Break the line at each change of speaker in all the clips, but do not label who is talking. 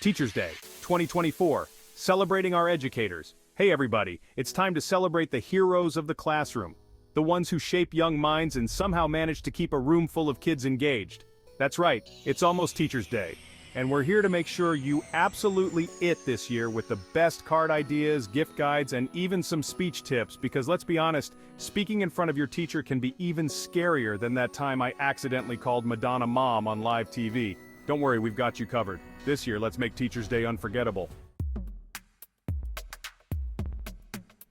Teachers Day, 2024, celebrating our educators. Hey everybody, it's time to celebrate the heroes of the classroom. The ones who shape young minds and somehow manage to keep a room full of kids engaged. That's right, it's almost Teachers Day. And we're here to make sure you absolutely it this year with the best card ideas, gift guides, and even some speech tips, because let's be honest, speaking in front of your teacher can be even scarier than that time I accidentally called Madonna Mom on live TV. Don't worry, we've got you covered. This year, let's make Teachers Day unforgettable.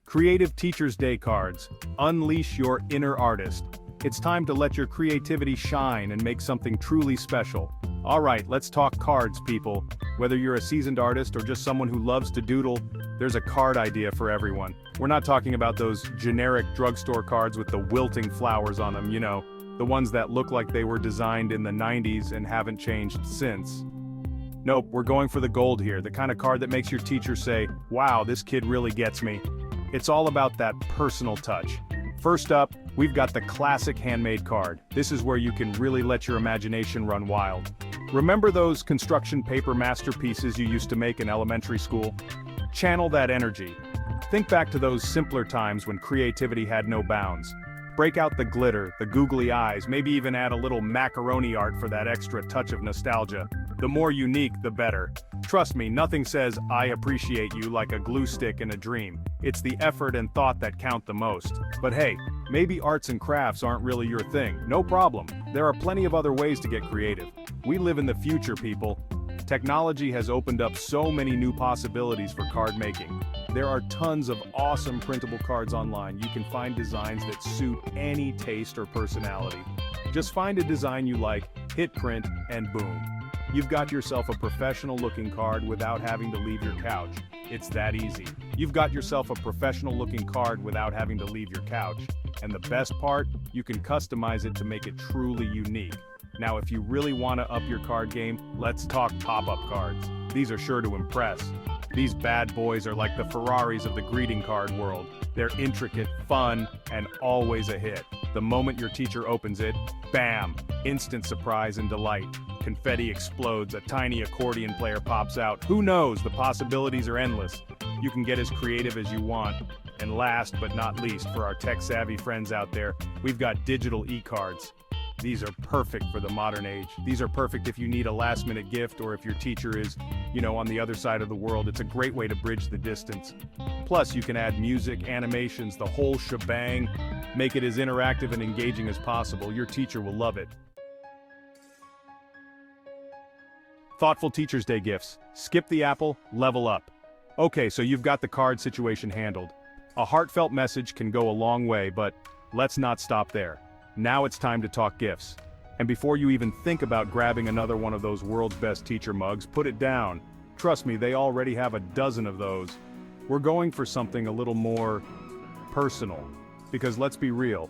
Creative Teachers Day cards. Unleash your inner artist. It's time to let your creativity shine and make something truly special. Alright, let's talk cards, people. Whether you're a seasoned artist or just someone who loves to doodle, there's a card idea for everyone. We're not talking about those generic drugstore cards with the wilting flowers on them, the ones that look like they were designed in the 90s and haven't changed since. Nope, we're going for the gold here, the kind of card that makes your teacher say, wow, this kid really gets me. It's all about that personal touch. First up, we've got the classic handmade card. This is where you can really let your imagination run wild. Remember those construction paper masterpieces you used to make in elementary school? Channel that energy. Think back to those simpler times when creativity had no bounds. Break out the glitter, the googly eyes, maybe even add a little macaroni art for that extra touch of nostalgia. The more unique, the better. Trust me, nothing says I appreciate you like a glue stick in a dream. It's the effort and thought that count the most. But hey, maybe arts and crafts aren't really your thing. No problem. There are plenty of other ways to get creative. We live in the future, people. Technology has opened up so many new possibilities for card making. There are tons of awesome printable cards online. You can find designs that suit any taste or personality. Just find a design you like, hit print, and boom. You've got yourself a professional-looking card without having to leave your couch. It's that easy. You've got yourself a professional-looking card without having to leave your couch. And the best part, you can customize it to make it truly unique. Now, if you really want to up your card game, let's talk pop-up cards. These are sure to impress. These bad boys are like the Ferraris of the greeting card world. They're intricate, fun, and always a hit. The moment your teacher opens it, bam! Instant surprise and delight. Confetti explodes, a tiny accordion player pops out. Who knows? The possibilities are endless. You can get as creative as you want. And last but not least, for our tech-savvy friends out there, we've got digital e-cards. These are perfect for the modern age. These are perfect if you need a last-minute gift or if your teacher is, on the other side of the world. It's a great way to bridge the distance. Plus, you can add music, animations, the whole shebang. Make it as interactive and engaging as possible. Your teacher will love it. Thoughtful Teachers Day gifts. Skip the apple, level up. Okay, so you've got the card situation handled. A heartfelt message can go a long way, but let's not stop there. Now it's time to talk gifts. And before you even think about grabbing another one of those world's best teacher mugs, put it down. Trust me, they already have a dozen of those. We're going for something a little more personal. Because let's be real,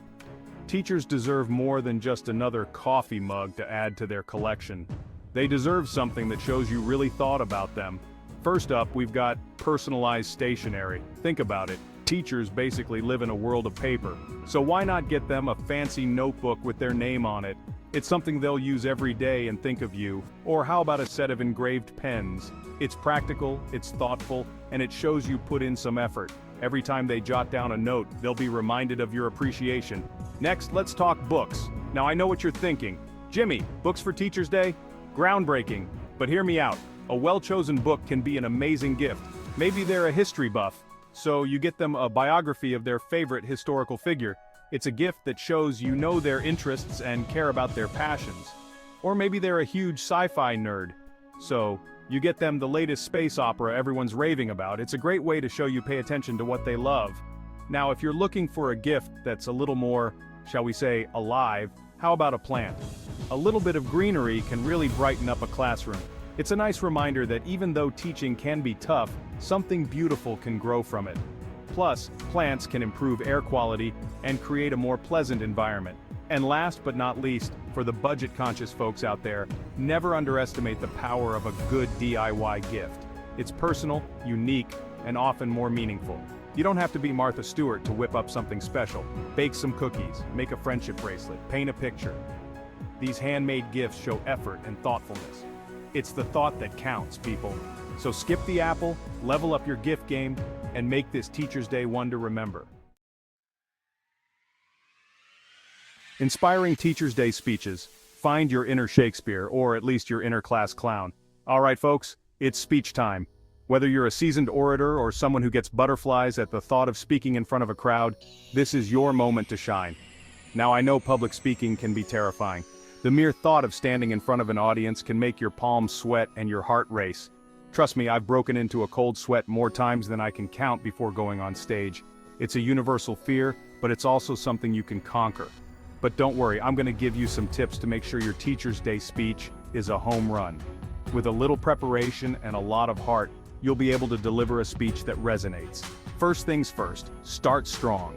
teachers deserve more than just another coffee mug to add to their collection. They deserve something that shows you really thought about them. First up, we've got personalized stationery. Think about it. Teachers basically live in a world of paper. So why not get them a fancy notebook with their name on it? It's something they'll use every day and think of you. Or how about a set of engraved pens? It's practical, it's thoughtful, and it shows you put in some effort. Every time they jot down a note, they'll be reminded of your appreciation. Next, let's talk books. Now I know what you're thinking. Jimmy, books for Teachers Day? Groundbreaking. But hear me out. A well-chosen book can be an amazing gift. Maybe they're a history buff, so you get them a biography of their favorite historical figure. It's a gift that shows you know their interests and care about their passions. Or maybe they're a huge sci-fi nerd, so you get them the latest space opera everyone's raving about. It's a great way to show you pay attention to what they love. Now, if you're looking for a gift that's a little more, shall we say, alive, how about a plant? A little bit of greenery can really brighten up a classroom. It's a nice reminder that even though teaching can be tough, something beautiful can grow from it. Plus, plants can improve air quality and create a more pleasant environment. And last but not least, for the budget-conscious folks out there, never underestimate the power of a good DIY gift. It's personal, unique, and often more meaningful. You don't have to be Martha Stewart to whip up something special. Bake some cookies, make a friendship bracelet, paint a picture. These handmade gifts show effort and thoughtfulness. It's the thought that counts, people. So skip the apple, level up your gift game, and make this Teacher's Day one to remember. Inspiring Teacher's Day speeches. Find your inner Shakespeare, or at least your inner class clown. All right, folks, it's speech time. Whether you're a seasoned orator or someone who gets butterflies at the thought of speaking in front of a crowd, this is your moment to shine. Now, I know public speaking can be terrifying. The mere thought of standing in front of an audience can make your palms sweat and your heart race. Trust me, I've broken into a cold sweat more times than I can count before going on stage. It's a universal fear, but it's also something you can conquer. But don't worry, I'm going to give you some tips to make sure your Teacher's Day speech is a home run. With a little preparation and a lot of heart, you'll be able to deliver a speech that resonates. First things first, start strong.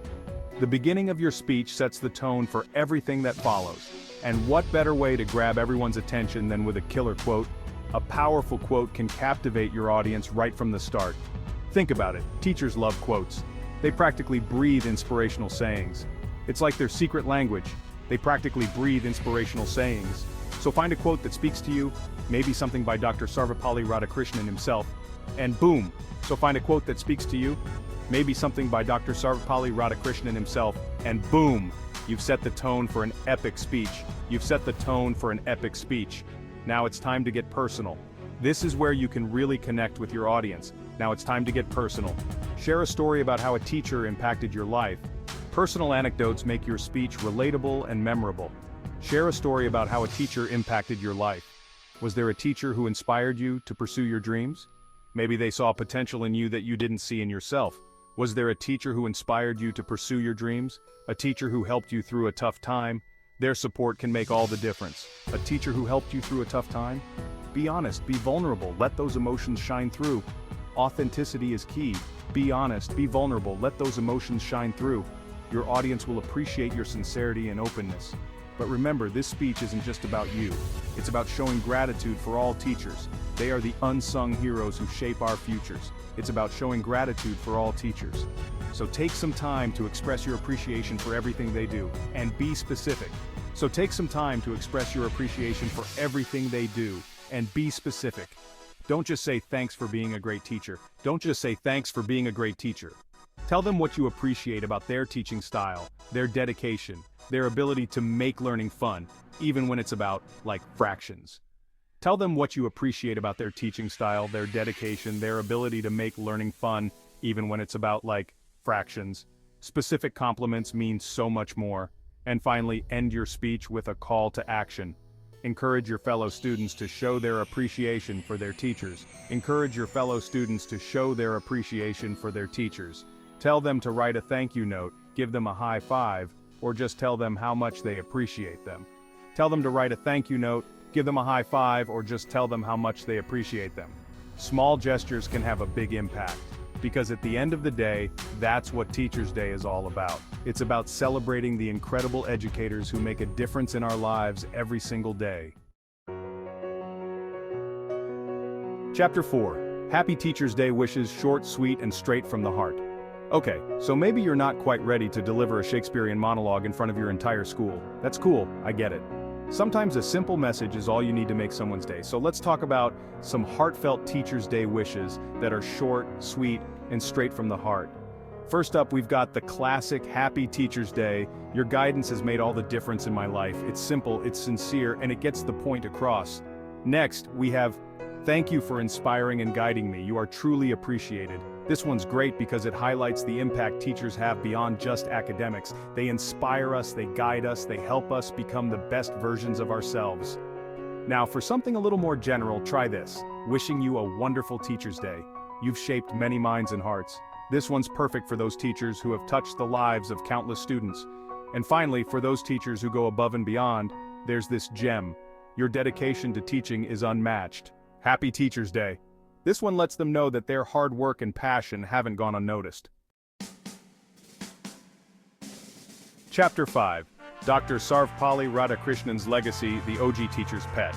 The beginning of your speech sets the tone for everything that follows. And what better way to grab everyone's attention than with a killer quote? A powerful quote can captivate your audience right from the start. Think about it, teachers love quotes. They practically breathe inspirational sayings. It's like their secret language. They practically breathe inspirational sayings. So find a quote that speaks to you, maybe something by Dr. Sarvepalli Radhakrishnan himself, and boom! So find a quote that speaks to you, maybe something by Dr. Sarvepalli Radhakrishnan himself, and boom! You've set the tone for an epic speech. You've set the tone for an epic speech. Now it's time to get personal. This is where you can really connect with your audience. Now it's time to get personal. Share a story about how a teacher impacted your life. Personal anecdotes make your speech relatable and memorable. Share a story about how a teacher impacted your life. Was there a teacher who inspired you to pursue your dreams? Maybe they saw potential in you that you didn't see in yourself. Was there a teacher who inspired you to pursue your dreams? A teacher who helped you through a tough time? Their support can make all the difference. A teacher who helped you through a tough time? Be honest, be vulnerable, let those emotions shine through. Authenticity is key. Be honest, be vulnerable, let those emotions shine through. Your audience will appreciate your sincerity and openness. But remember, this speech isn't just about you. It's about showing gratitude for all teachers. They are the unsung heroes who shape our futures. It's about showing gratitude for all teachers. So take some time to express your appreciation for everything they do, and be specific. So take some time to express your appreciation for everything they do, and be specific. Don't just say thanks for being a great teacher. Don't just say thanks for being a great teacher. Tell them what you appreciate about their teaching style, their dedication, their ability to make learning fun, even when it's about, like, fractions. Tell them what you appreciate about their teaching style, their dedication, their ability to make learning fun, even when it's about, like, fractions. Specific compliments mean so much more. And finally, end your speech with a call to action. Encourage your fellow students to show their appreciation for their teachers. Encourage your fellow students to show their appreciation for their teachers. Tell them to write a thank you note, give them a high five, or just tell them how much they appreciate them. Tell them to write a thank you note, give them a high five, or just tell them how much they appreciate them. Small gestures can have a big impact, because at the end of the day, that's what Teacher's Day is all about. It's about celebrating the incredible educators who make a difference in our lives every single day. Chapter 4. Happy Teacher's Day wishes, short, sweet, and straight from the heart. Okay, so maybe you're not quite ready to deliver a Shakespearean monologue in front of your entire school. That's cool, I get it. Sometimes a simple message is all you need to make someone's day. So let's talk about some heartfelt Teacher's Day wishes that are short, sweet, and straight from the heart. First up, we've got the classic Happy Teacher's Day. Your guidance has made all the difference in my life. It's simple, it's sincere, and it gets the point across. Next, we have, thank you for inspiring and guiding me. You are truly appreciated. This one's great because it highlights the impact teachers have beyond just academics. They inspire us, they guide us, they help us become the best versions of ourselves. Now, for something a little more general, try this. Wishing you a wonderful Teacher's Day. You've shaped many minds and hearts. This one's perfect for those teachers who have touched the lives of countless students. And finally, for those teachers who go above and beyond, there's this gem. Your dedication to teaching is unmatched. Happy Teacher's Day. This one lets them know that their hard work and passion haven't gone unnoticed. Chapter 5. Dr. Sarvepalli Radhakrishnan's legacy, the OG teacher's pet.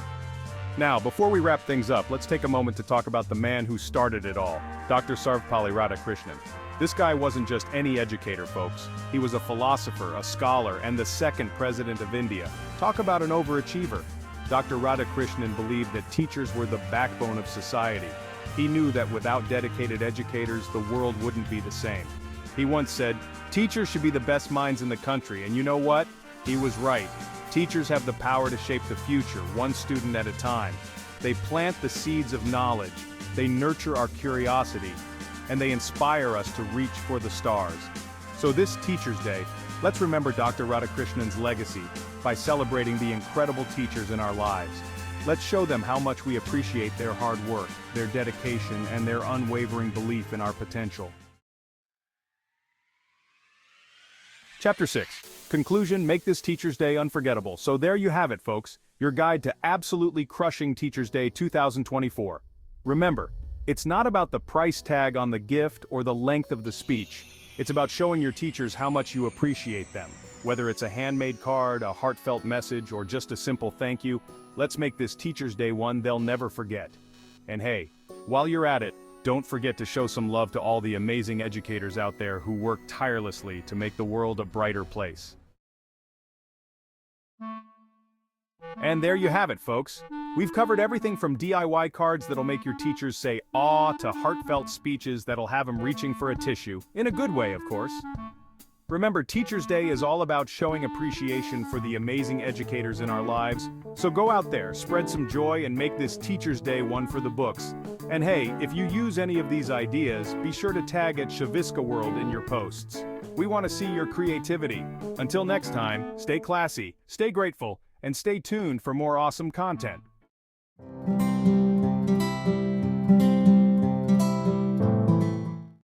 Now, before we wrap things up, let's take a moment to talk about the man who started it all, Dr. Sarvepalli Radhakrishnan. This guy wasn't just any educator, folks. He was a philosopher, a scholar, and the second president of India. Talk about an overachiever. Dr. Radhakrishnan believed that teachers were the backbone of society. He knew that without dedicated educators, the world wouldn't be the same. He once said, "Teachers should be the best minds in the country," and you know what? He was right. Teachers have the power to shape the future, one student at a time. They plant the seeds of knowledge, they nurture our curiosity, and they inspire us to reach for the stars. So this Teachers' Day, let's remember Dr. Radhakrishnan's legacy by celebrating the incredible teachers in our lives. Let's show them how much we appreciate their hard work, their dedication, and their unwavering belief in our potential. Chapter 6. Conclusion: make this Teachers' Day unforgettable. So there you have it, folks, your guide to absolutely crushing Teachers' Day 2024. Remember, it's not about the price tag on the gift or the length of the speech. It's about showing your teachers how much you appreciate them. Whether it's a handmade card, a heartfelt message, or just a simple thank you, let's make this Teachers' Day one they'll never forget. And hey, while you're at it, don't forget to show some love to all the amazing educators out there who work tirelessly to make the world a brighter place. And there you have it, folks. We've covered everything from DIY cards that'll make your teachers say "aw" to heartfelt speeches that'll have them reaching for a tissue, in a good way, of course. Remember, Teachers' Day is all about showing appreciation for the amazing educators in our lives. So go out there, spread some joy, and make this Teachers' Day one for the books. And hey, if you use any of these ideas, be sure to tag at Chaviska World in your posts. We want to see your creativity. Until next time, stay classy, stay grateful, and stay tuned for more awesome content.